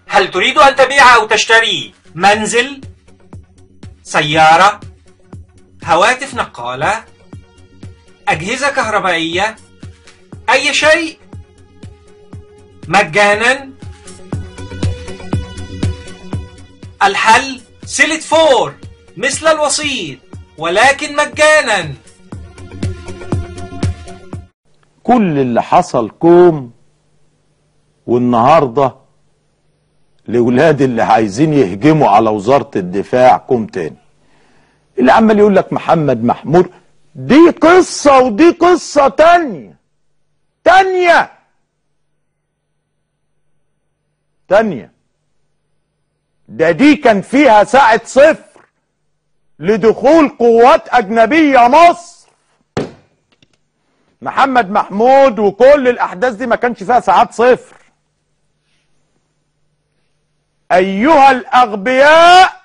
هل تريد أن تبيع أو تشتري منزل، سيارة، هواتف نقالة، أجهزة كهربائية، أي شيء مجانا؟ الحل سيلت فور مثل الوسيط ولكن مجانا. كل اللي حصل كوم، والنهارده لولاد اللي عايزين يهجموا على وزارة الدفاع كوم تاني. اللي عمال يقول لك محمد محمود، دي قصة ودي قصة تانية دي كان فيها ساعة صفر لدخول قوات أجنبية مصر. محمد محمود وكل الأحداث دي ما كانش فيها ساعات صفر. أيها الأغبياء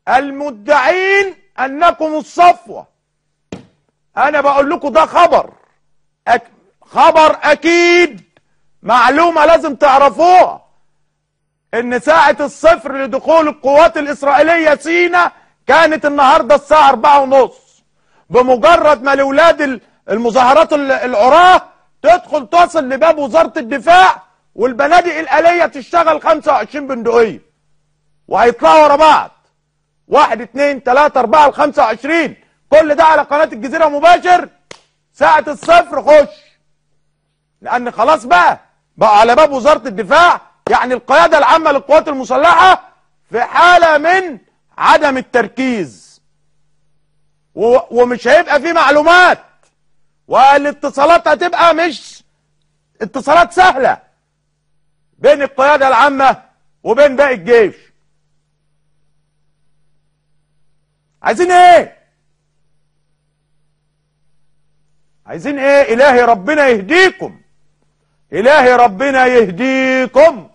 المدعين أنكم الصفوة، أنا بقول لكم ده خبر أكيد، معلومة لازم تعرفوها، إن ساعة الصفر لدخول القوات الإسرائيلية سيناء كانت النهاردة الساعة 4:30. بمجرد ما لولاد المظاهرات العراة تدخل تصل لباب وزارة الدفاع، والبنادق الآلية تشتغل 25 بندقية، وهيطلعوا ورا بعض 1 2 3 4 25، كل ده على قناة الجزيرة مباشر. ساعة الصفر خش، لأن خلاص بقى على باب وزارة الدفاع، يعني القيادة العامة للقوات المسلحة في حالة من عدم التركيز، ومش هيبقى فيه معلومات، والاتصالات هتبقى مش اتصالات سهلة بين القيادة العامة وبين باقي الجيش. عايزين ايه؟ إلهي ربنا يهديكم، إلهي ربنا يهديكم.